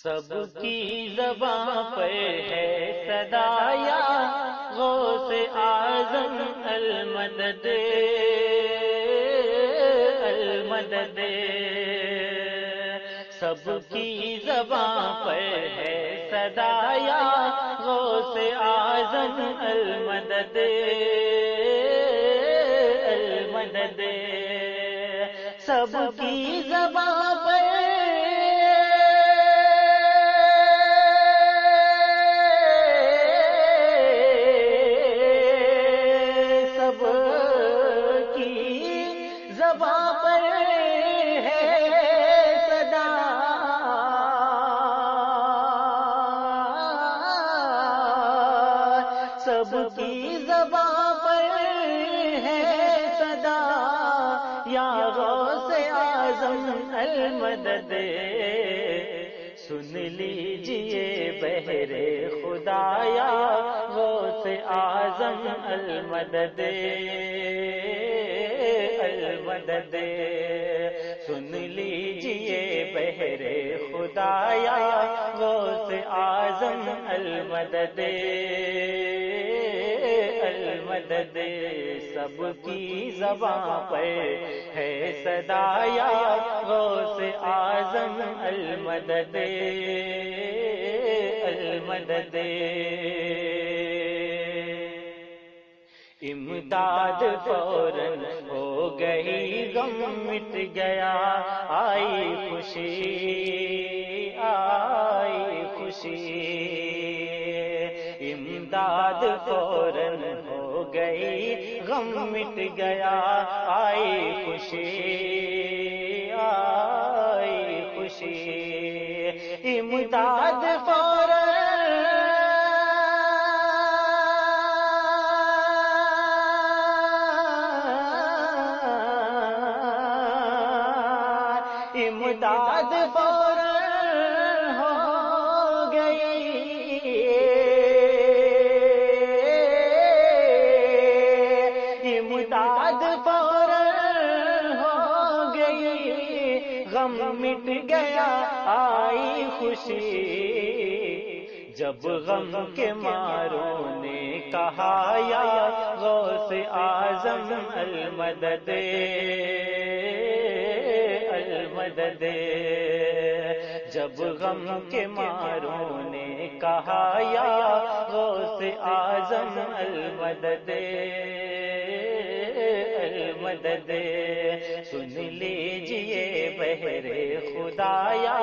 سب کی زباں پر ہے صدا یا غوث اعظم المدد المدد، سب کی زباں پر ہے صدا یا غوث اعظم المدد المدد، سب کی زباں پر زباں پر ہے صدا سب کی زباں پر ہے صدا یا غوث اعظم المدد، سن لیجئے بہر خدا یا غوث اعظم المدد المدد، سن لیجئے بہر خدا یا غوث اعظم المدد المدد، سب کی زباں پر ہے صدا یا غوث اعظم المدد المدد، امداد فوراً ہو گئی غم مٹ گیا آئی خوشی آئی خوشی، امداد فوراً ہو گئی غم مٹ گیا آئی خوشی آئی خوشی، امداد فوراً امداد فوراً ہو گئی، امداد فوراً ہو گئی، غم مٹ گیا آئی خوشی، جب غم کے ماروں نے کہا یا غوث اعظم المدد المدد، جب غم کے ماروں نے کہا یا غوث اعظم المدد المدد، سن لیجئے بہر خدا یا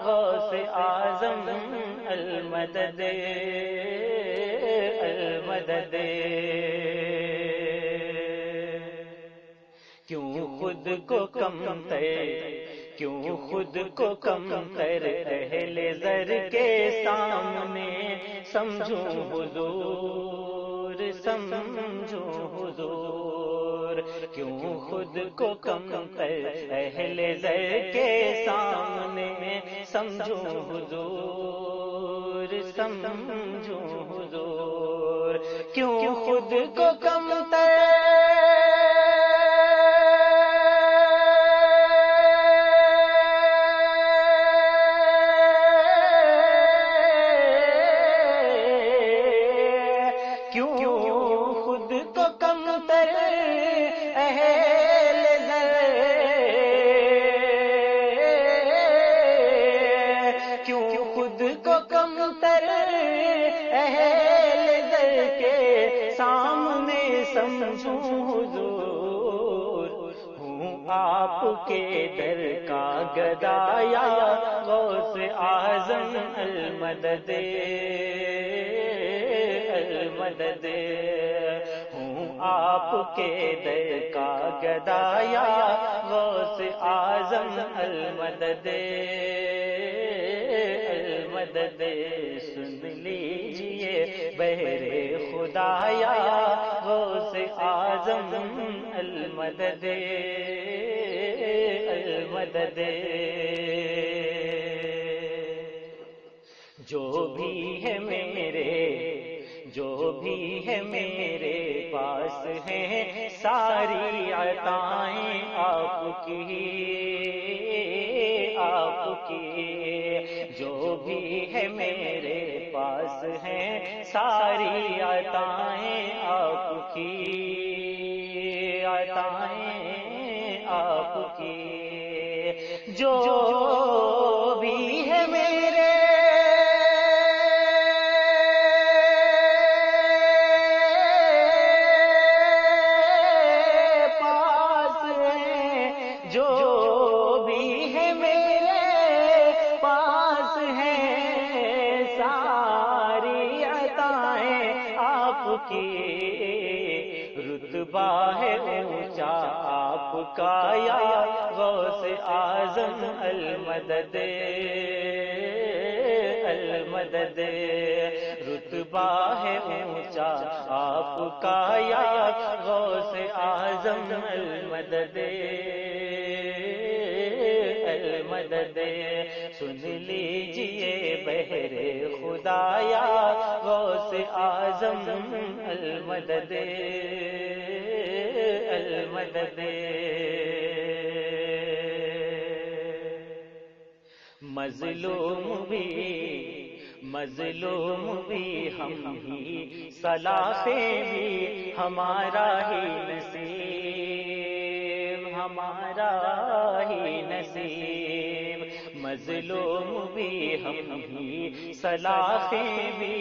غوث اعظم المدد المدد، کیوں خود کو کم تر کیوں خود کو کم تر اہل زر کے سامنے سمجھوں حضور سمجھوں حضور، کیوں خود کو کم تر اہل زر کے سامنے سمجھوں حضور سمجھوں حضور، کیوں خود کو کم تر سمجھوں حضور، ہوں آپ کے در کا گدا یا غوث اعظم المدد المدد، ہوں آپ کے در کا گدا یا غوث اعظم المدد المدد، سن لیجئے بہر خدا یا غوث اعظم المدد المدد، جو بھی ہے میرے پاس ہیں ساری عطائیں آپ کی جو بھی ہے میرے پاس ہیں ساری عطائیں آپ کی، عطائیں آپ کی، جو بھی ہے میرے پاس ہیں، جو بھی ہے میرے پاس ہیں، ساری عطائیں آپ کی، رتبہ ہے اونچا آپ کا یا غوث اعظم المدد، المدد، رتبہ ہے اونچا آپ کا یا غوث اعظم المدد، المدد، سن لیجئے بہر خدایا غوث اعظم المدد، المدد، مظلوم بھی ہم ہی، صلاحیں بھی ہمارا ہی نصیب، ہمارا ہی نصیب، مظلوم بھی ہم ہی، صلاحیں بھی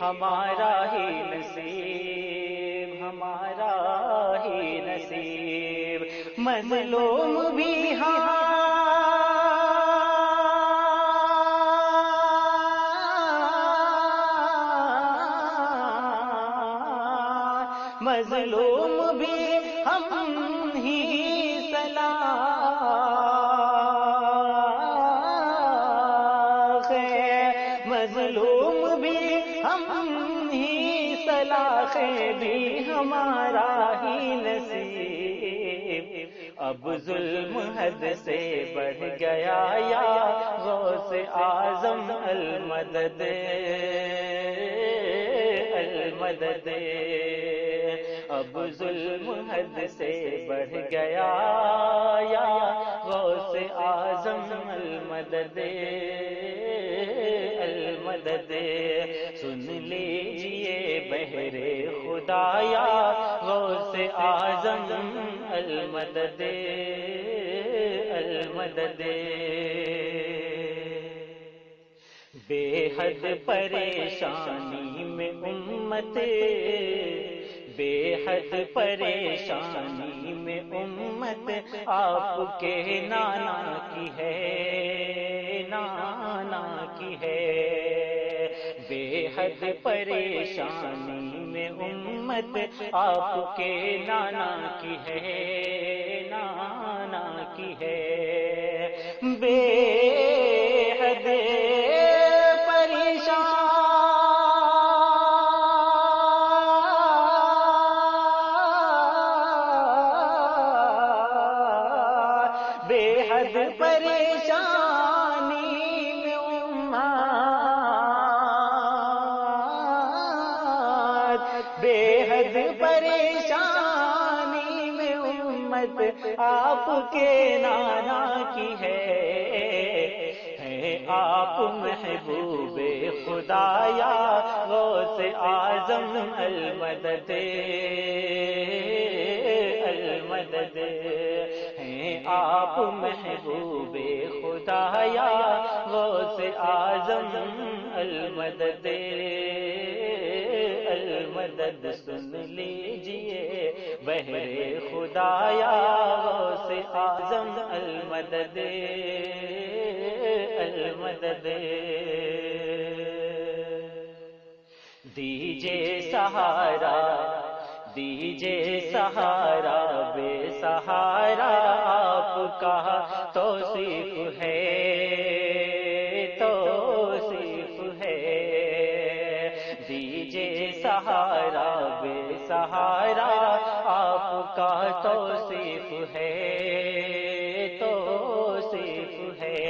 ہمارا ہی نصیب، ہمارا ہی نصیب، مظلوم بھی مظلوم بھی ہم ہی، صلاح مظلوم بھی ہم ہی، صلاح بھی ہمارا ہی نصیب، اب ظلم حد سے بڑھ گیا یا غوث اعظم المدد، المدد، اب ظلم حد سے بڑھ گیا یا غوث اعظم المدد، المدد، سن لیجئے بہر خدایا غوث اعظم المدد، المدد، بے حد پریشانی میں امت، بے حد پریشانی میں امت آپ کے نانا کی ہے، نانا کی ہے، بے حد پریشانی میں امت آپ کے نانا کی ہے، نانا کی ہے، بے حد بے حد پریشانی میں امت، بے حد پریشانی میں امت آپ کے نانا کی ہے، آپ محبوب خدایا غوث اعظم المدد، المدد، ہیں آپ محبوب خدایا غوث اعظم المدد، المدد، سن لیجئے بہر خدایا غوث اعظم المدد، المدد، دیجئے سہارا، دیجئے سہارا، بے سہارا آپ کا توصیف ہے، توصیف ہے، دیجئے سہارا، بے سہارا آپ کا توصیف ہے، توصیف ہے،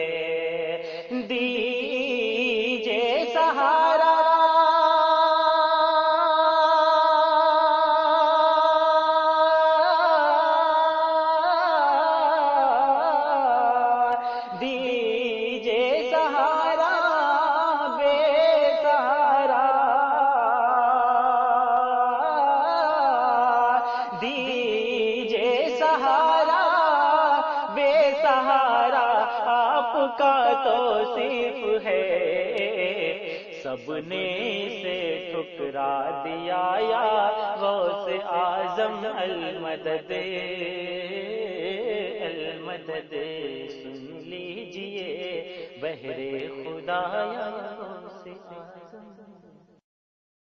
دیجئے سہارا، دیجئے سہارا سہارا بے سہارا آپ کا توصیف ہے، سب نے اسے ٹھکرا دیا یا غوث اعظم المدد المدد، سن لیجئے بہر خدا یا